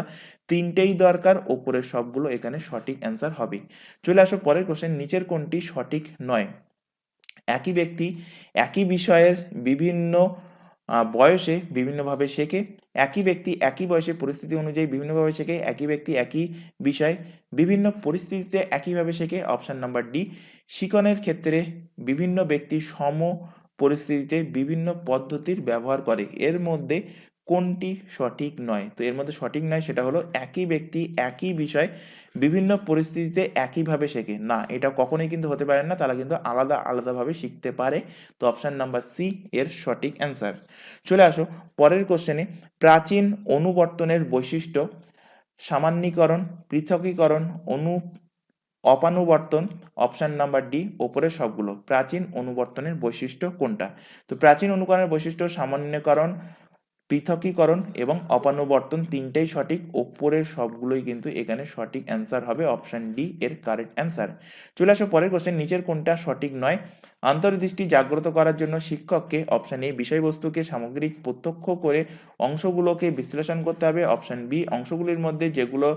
[SPEAKER 1] তিনটেই দরকার, ওপরের সবগুলো এখানে সঠিক অ্যান্সার হবে। চলে আসো পরের কোশ্চেন। নিচের কোনটি সঠিক নয়? একই ব্যক্তি একই বিষয়ের বিভিন্ন বয়সে বিভিন্নভাবে শেখে, একই ব্যক্তি একই বয়সে পরিস্থিতি অনুযায়ী বিভিন্নভাবে শেখে, একই ব্যক্তি একই বিষয় বিভিন্ন পরিস্থিতিতে একইভাবে শেখে, অপশান নাম্বার ডি শিখনের ক্ষেত্রে বিভিন্ন ব্যক্তি সম পরিস্থিতিতে বিভিন্ন পদ্ধতির ব্যবহার করে। এর মধ্যে কোনটি সঠিক নয়? তো এর মধ্যে সঠিক নয় সেটা হলো একই ব্যক্তি একই বিষয় বিভিন্ন পরিস্থিতিতে একইভাবে শেখে না, এটা কখনোই কিন্তু হতে পারে না, তারা কিন্তু আলাদা আলাদাভাবে শিখতে পারে। তো অপশান নাম্বার সি এর সঠিক অ্যান্সার। চলে আসো পরের কোশ্চেনে। প্রাচীন অনুবর্তনের বৈশিষ্ট্য সামান্যীকরণ, পৃথকীকরণ, অপানুবর্তন, অপশান নাম্বার ডি ওপরের সবগুলো। প্রাচীন অনুবর্তনের বৈশিষ্ট্য কোনটা? তো প্রাচীন অনুকরণের বৈশিষ্ট্য সামান্যীকরণ, পৃথকীকরণ এবং অপানুবর্তন তিনটেই সঠিক, ওপরের সবগুলোই কিন্তু এখানে সঠিক অ্যান্সার হবে, অপশান ডি এর কারেক্ট অ্যান্সার। চলে আসো পরের কোশ্চেন, নিচের কোনটা সঠিক নয়? অন্তর্দৃষ্টি জাগ্রত করার জন্য শিক্ষককে, অপশান এ বিষয়বস্তুকে সামগ্রিক প্রত্যক্ষ করে অংশগুলোকে বিশ্লেষণ করতে হবে, অপশান বি অংশগুলির মধ্যে যেগুলো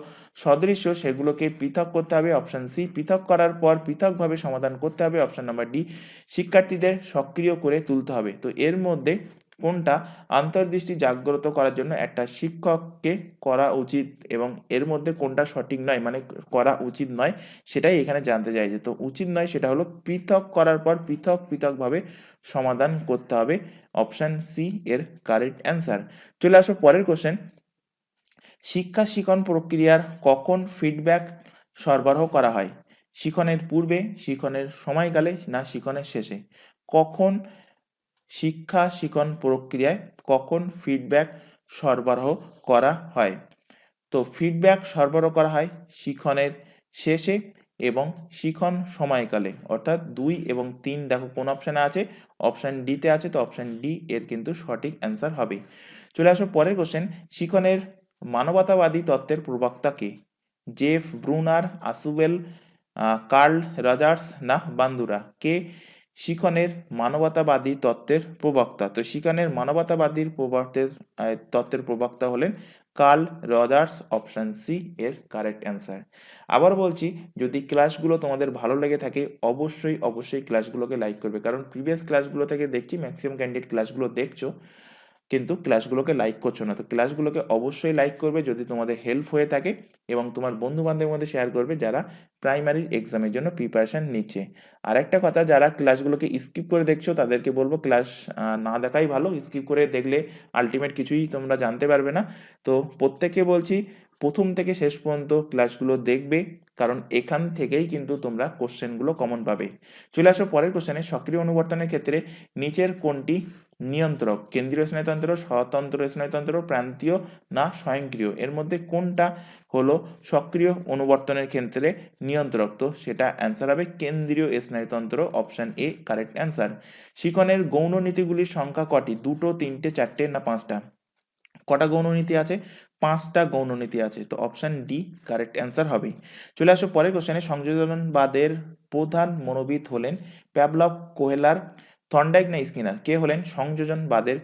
[SPEAKER 1] সদৃশ্য সেগুলোকে পৃথক করতে হবে, অপশান সি পৃথক করার পর পৃথকভাবে সমাধান করতে হবে, অপশান নাম্বার ডি শিক্ষার্থীদের সক্রিয় করে তুলতে হবে। তো এর মধ্যে কোনটা অন্তর্দৃষ্টি জাগ্রত করার জন্য একটা শিক্ষককে করা উচিত এবং এর মধ্যে কোনটা সঠিক নয়, মানে করা উচিত নয়, সেটাই এখানে জানতে চাইছে। তো উচিত নয় সেটা হলো পৃথক করার পর পৃথকভাবে সমাধান করতে হবে, অপশান সি এর কারেক্ট অ্যান্সার। চলে আসো পরের কোশ্চেন, শিক্ষা শিখন প্রক্রিয়ার কখন ফিডব্যাক সরবরাহ করা হয়? শিখনের পূর্বে, শিখনের সময়কালে, না শিখনের শেষে? কখন শিক্ষা শিখন প্রক্রিয়ায় কখন ফিডব্যাক সরবরাহ করা হয়? তো ফিডব্যাক সরবরাহ করা হয় শিখনের শেষে এবং শিখন সময়কালে, অর্থাৎ 2 এবং 3 দেখো কোন অপশানে আছে, অপশান ডিতে আছে, তো অপশান ডি এর কিন্তু সঠিক অ্যান্সার হবে। চলে আসো পরের কোশ্চেন, শিখনের মানবতাবাদী তত্ত্বের প্রবক্তা কে? জেফ ব্রুনার, আসুবেল, কার্ল রজার্স, না বান্দুরা? কে শিখনের মানবতাবাদী তত্ত্বের প্রবক্তা? তো শিখনের মানবতাবাদী তত্ত্বের প্রবক্তা হলেন কার্ল রজার্স, অপশান সি এর কারেক্ট অ্যান্সার। আবার বলছি, যদি ক্লাসগুলো তোমাদের ভালো লেগে থাকে অবশ্যই ক্লাসগুলোকে লাইক করবে, কারণ প্রিভিয়াস ক্লাসগুলো থেকে দেখছি ম্যাক্সিমাম ক্যান্ডিডেট ক্লাসগুলো দেখছো কিন্তু ক্লাসগুলোকে লাইক করছো না। তো ক্লাসগুলোকে অবশ্যই লাইক করবে যদি তোমাদের হেল্প হয়ে থাকে এবং তোমার বন্ধু বান্ধবের মধ্যে শেয়ার করবে যারা প্রাইমারির এক্সামের জন্য প্রিপারেশান নিচ্ছে। আর একটা কথা, যারা ক্লাসগুলোকে স্কিপ করে দেখছো তাদেরকে বলবো ক্লাস না দেখাই ভালো, স্কিপ করে দেখলে আলটিমেট কিছুই তোমরা জানতে পারবে না। তো প্রত্যেককে বলছি প্রথম থেকে শেষ পর্যন্ত ক্লাসগুলো দেখবে, কারণ এখান থেকেই কিন্তু তোমরা কোশ্চেনগুলো কমন পাবে। চলে আসো পরের কোশ্চেনে, সক্রিয় অনুবর্তনের ক্ষেত্রে নিচের কোনটি নিয়ন্ত্রক? কেন্দ্রীয় স্নায়ুতন্ত্র, স্বতন্ত্র স্নায়ুতন্ত্র, প্রান্তীয়, না স্বয়ংক্রিয়? এর মধ্যে কোনটা হলো সক্রিয় অনুবর্তনের ক্ষেত্রে নিয়ন্ত্রক? তো সেটা অ্যান্সার হবে কেন্দ্রীয় স্নায়ুতন্ত্র, অপশান এ কারেক্ট অ্যান্সার। শিখনের গৌণ নীতিগুলির সংখ্যা কটি? 2, 3, 4, না 5টা? কটা গৌণনীতি আছে? 5টা গৌণনীতি আছে, তো অপশান ডি কারেক্ট অ্যান্সার হবে। চলে আসো পরের কোশ্চেনে, সংযোজনবাদের প্রধান মনোবিদ হলেন প্যাভলভ, কোহেলার, থর্নডাইক, না স্কিনার? কে হলেন সংযোজনবাদের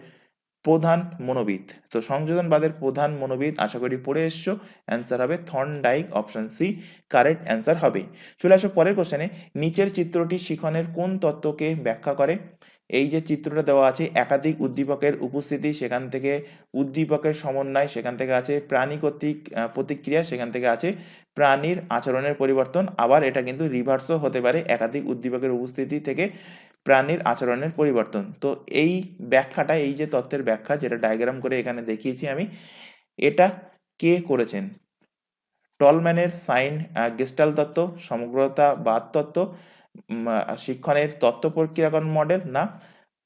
[SPEAKER 1] প্রধান মনোবিদ? তো সংযোজনবাদের প্রধান মনোবিদ আশা করি পড়ে এসছো, অ্যান্সার হবে Thorndike, option C correct answer হবে। চলে আসো পরের কোশ্চেনে, নিচের চিত্রটি শিখনের কোন তত্ত্বকে ব্যাখ্যা করে? এই যে চিত্রটা দেওয়া আছে, একাধিক উদ্দীপকের উপস্থিতি, সেখান থেকে উদ্দীপকের সমন্বয়, সেখান থেকে আছে প্রাণী কর্তৃক প্রতিক্রিয়া, সেখান থেকে আছে প্রাণীর আচরণের পরিবর্তন, আবার এটা কিন্তু রিভার্সও হতে পারে, একাধিক উদ্দীপকের উপস্থিতি থেকে প্রাণীর আচরণের পরিবর্তন। তো এই ব্যাখ্যাটা, এই যে তত্ত্বের ব্যাখ্যা যেটা ডায়াগ্রাম করে এখানে দেখিয়েছি আমি, এটা কে করেছেন? টলম্যানের সাইন গেস্টাল্ট তত্ত্ব, সমগ্রতাবাদ তত্ত্ব, শিক্ষণের তত্ত্ব প্রক্রিয়াকরণ মডেল, না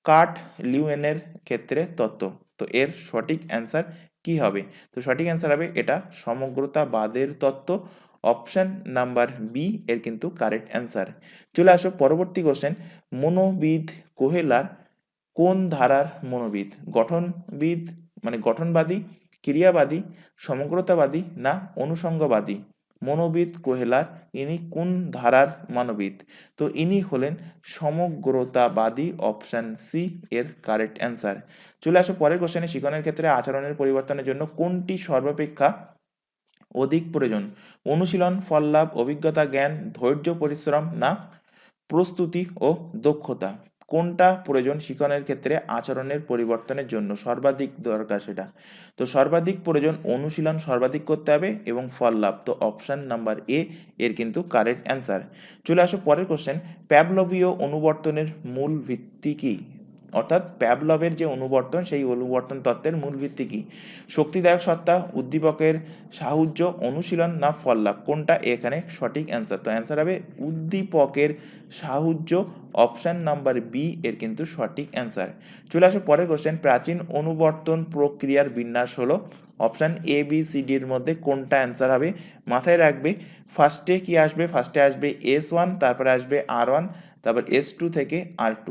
[SPEAKER 1] কার্ট লিউয়েনের ক্ষেত্রে তত্ত্ব? তো এর সঠিক অ্যান্সার কি হবে? তো সঠিক অ্যান্সার হবে এটা সমগ্রতাবাদের তত্ত্ব, অপশন নাম্বার বি এর কিন্তু কারেক্ট অ্যান্সার। চলে আসো পরবর্তী কোশ্চেন, মনোবিদ কোহেলার কোন ধারার মনোবিদ? গঠনবিদ, মানে গঠনবাদী, ক্রিয়াবাদী, সমগ্রতাবাদী, না অনুষঙ্গবাদী? মনোবিদ কোহেলার ইনি কোন ধারার মানবিদ? তো ইনি হলেন সমগ্রতাবাদী, অপশন সি এর কারেক্ট অ্যান্সার। চলে আসো পরের কোশ্চেনে, শিখনের ক্ষেত্রে আচরণের পরিবর্তনের জন্য কোনটি সর্বাপেক্ষা অধিক প্রয়োজন? অনুশীলন, ফললাভ, অভিজ্ঞতা, জ্ঞান, ধৈর্য, পরিশ্রম, না প্রস্তুতি ও দক্ষতা? কোনটা প্রয়োজন শিখনের ক্ষেত্রে আচরণের পরিবর্তনের জন্য সর্বাধিক দরকার সেটা? তো সর্বাধিক প্রয়োজন অনুশীলন সর্বাধিক করতে হবে এবং ফল লাভ, তো অপশন নাম্বার এ এর কিন্তু কারেক্ট অ্যান্সার। চলে আসো পরের কোশ্চেন, প্যাভলভীয় অনুবর্তনের মূল ভিত্তি কি? অর্থাৎ প্যাভলভের যে অনুবর্তন, সেই অনুবর্তন তত্ত্বের মূল ভিত্তি কি? শক্তিদায়ক সত্তা, উদ্দীপকের সাহায্য, অনুশীলন, না ফল লাভ? কোনটা এখানে সঠিক অ্যান্সার? তো অ্যান্সার হবে উদ্দীপকের সাহায্য, অপশন নাম্বার বি এর কিন্তু সঠিক অ্যান্সার। চলে আসো পরের কোশ্চেন, প্রাচীন অনুবর্তন প্রক্রিয়ার বিন্যাস হলো? Option A B C D এর মধ্যে কোনটা অ্যান্সার হবে? মাথায় রাখবে ফার্স্টে কি আসবে? ফার্স্টে আসবে S1, তারপরে আসবে R1, তারপর S2 থেকে R2।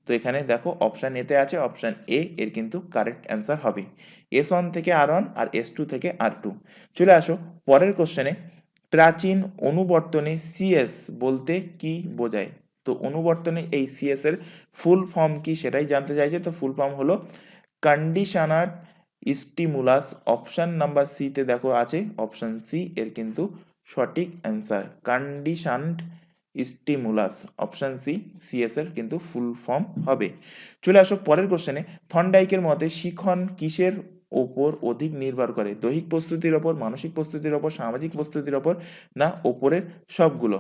[SPEAKER 1] তো এখানে দেখো অপশান এতে আছে অপশান এ এর কিন্তু কারেক্ট অ্যান্সার হবে। S1 থেকে R1 আর S2 থেকে R2। চলে আসো পরের কোশ্চেনে, প্রাচীন অনুবর্তনে সিএস বলতে কি বোঝায়? তো অনুবর্তনে এই সিএস এর ফুল ফর্ম কি সেটাই জানতে চাইছে। তো ফুল ফর্ম হলো কন্ডিশনার স্টিমুলাস। অপশান নাম্বার সিতে দেখো আছে অপশান সি এর কিন্তু সঠিক answer, conditioned stimulus. Option C CS এর কিন্তু ফুল ফর্ম হবে। চলে আসো পরের কোশ্চেনে, থর্নডাইকের মতে শিখন কিসের ওপর অধিক নির্ভর করে? দৈহিক প্রস্তুতির ওপর, মানসিক প্রস্তুতির ওপর, সামাজিক প্রস্তুতির ওপর, না ওপরের সবগুলো?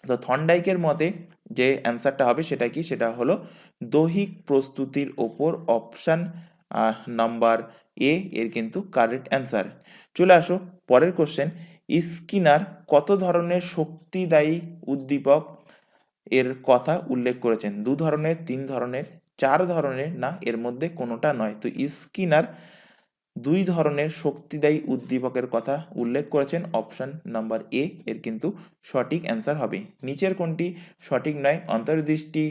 [SPEAKER 1] তো থর্নডাইকের মতে যে অ্যান্সারটা হবে সেটা কি, সেটা হলো দৈহিক প্রস্তুতির ওপর। অপশান নাম্বার এ এর কিন্তু কারেক্ট অ্যান্সার। চলে আসো পরের কোশ্চেন, স্কিনার কত ধরনের শক্তিদায়ী উদ্দীপক এর কথা উল্লেখ করেছেন? 2 ধরনের, 3 ধরনের, 4 ধরনের, না এর মধ্যে কোনোটা নয়? তো স্কিনার 2 ধরনের শক্তিদায়ী উদ্দীপকের কথা উল্লেখ করেছেন। অপশন নাম্বার এ এর কিন্তু সঠিক অ্যান্সার হবে। নিচের কোনটি সঠিক নয়? অন্তর্দৃষ্টি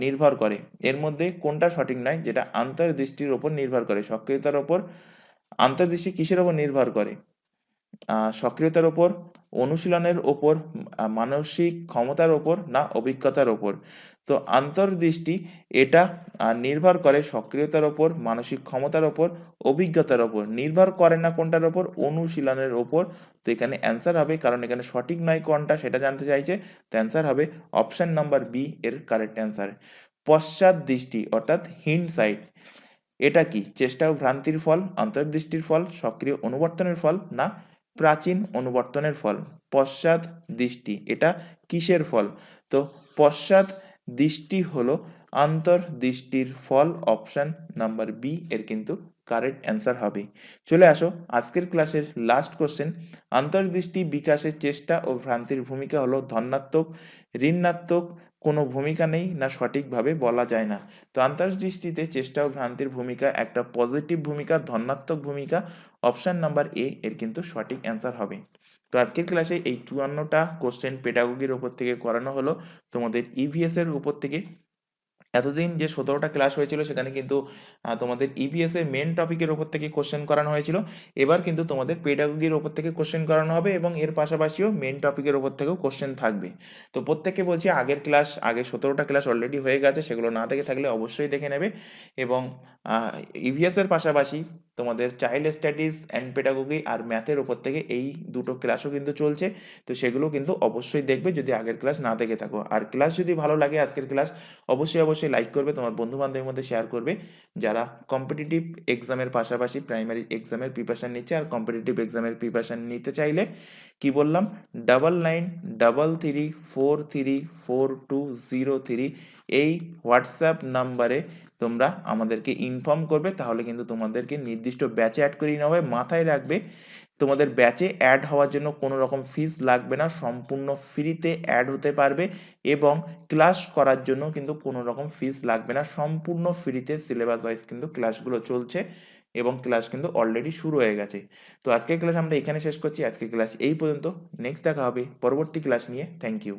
[SPEAKER 1] নির্ভর করে, এর মধ্যে কোনটা সঠিক নয়? যেটা অন্তর্দৃষ্টির ওপর নির্ভর করে, সক্রিয়তার ওপর। অন্তর্দৃষ্টি কিসের ওপর নির্ভর করে? সক্রিয়তার ওপর, অনুশীলনের ওপর, মানসিক ক্ষমতার ওপর, না অভিজ্ঞতার ওপর? তো অন্তর্দৃষ্টি এটা নির্ভর করে সক্রিয়তার ওপর, মানসিক ক্ষমতার ওপর, অভিজ্ঞতার ওপর। নির্ভর করে না কোনটার ওপর? অনুশীলনের ওপর। তো এখানে অ্যান্সার হবে, কারণ এখানে সঠিক নয় কোনটা সেটা জানতে চাইছে, তো অ্যান্সার হবে অপশন নাম্বার বি এর কারেক্ট অ্যান্সার। পশ্চাৎ দৃষ্টি অর্থাৎ হিন্ড সাইট এটা কি? চেষ্টা ও ভ্রান্তির ফল, অন্তর্দৃষ্টির ফল, সক্রিয় অনুবর্তনের ফল, না প্রাচীন অনুবর্তনের ফল? পশ্চাৎ দৃষ্টি এটা কিসের ফল? তো পশ্চাৎ দৃষ্টি হলো অন্তর্দৃষ্টির ফল। অপশন নাম্বার বি এর কিন্তু কারেক্ট অ্যান্সার হবে। চলে আসো আজকের ক্লাসের লাস্ট কোশ্চেন, অন্তর্দৃষ্টি বিকাশের চেষ্টা ও ভ্রান্তির ভূমিকা হলো ধনাত্মক, ঋণাত্মক, কোনো ভূমিকা নেই, না সঠিকভাবে বলা যায় না? তো অন্তর্দৃষ্টিতে চেষ্টা ও ভ্রান্তির ভূমিকা একটা পজিটিভ ভূমিকা, ধনাত্মক ভূমিকা। অপশন নাম্বার এ এর কিন্তু সঠিক অ্যান্সার হবে। তো আজকের ক্লাসে এই 54টা কোশ্চেন পেডাগোগির উপর থেকে করানো হলো, তোমাদের ইভিএস এর উপর থেকে। এতদিন যে 17টা ক্লাস হয়েছিল সেখানে কিন্তু তোমাদের ইভিএস এর মেন টপিকের ওপর থেকে কোশ্চেন করানো হয়েছিল। এবার কিন্তু তোমাদের পেডাগোগির ওপর থেকে কোশ্চেন করানো হবে, এবং এর পাশাপাশিও মেন টপিকের ওপর থেকেও কোশ্চেন থাকবে। তো প্রত্যেককে বলছি, আগের ক্লাস, আগে 17টা ক্লাস অলরেডি হয়ে গেছে, সেগুলো না দেখে থাকলে অবশ্যই দেখে নেবে। এবং ইভিএস এর পাশাপাশি তোমাদের চাইল্ড স্টাডিজ অ্যান্ড পেডাগোগি আর ম্যাথের ওপর থেকে এই দুটো ক্লাসও কিন্তু চলছে। তো সেগুলো কিন্তু অবশ্যই দেখবে যদি আগের ক্লাস না দেখে থাকো। আর ক্লাস যদি ভালো লাগে আজকের ক্লাস, অবশ্যই লাইক করবে, তোমার বন্ধু বান্ধবের মধ্যে শেয়ার করবে যারা কম্পিটিটিভ এক্সামের পাশাপাশি প্রাইমারি এক্সামের প্রিপারেশন নিচ্ছে। আর কম্পিটিটিভ এক্সামের প্রিপারেশন নিতে চাইলে কি বললাম, 9933434203 এই হোয়াটসঅ্যাপ নাম্বারে তোমরা আমাদেরকে ইনফর্ম করবে, তাহলে কিন্তু তোমাদেরকে নির্দিষ্ট ব্যাচে অ্যাড করিয়ে নেওয়া হবে। মাথায় রাখবে, তোমাদের ব্যাচে অ্যাড হওয়ার জন্য কোনো রকম ফিস লাগবে না, সম্পূর্ণ ফ্রিতে অ্যাড হতে পারবে। এবং ক্লাস করার জন্য কিন্তু কোনো রকম ফিস লাগবে না, সম্পূর্ণ ফ্রিতে সিলেবাস ওয়াইজ কিন্তু ক্লাসগুলো চলছে, এবং ক্লাস কিন্তু অলরেডি শুরু হয়ে গেছে। তো আজকের ক্লাস আমরা এখানে শেষ করছি, আজকের ক্লাস এই পর্যন্ত। নেক্সট দেখা হবে পরবর্তী ক্লাস নিয়ে। Thank you.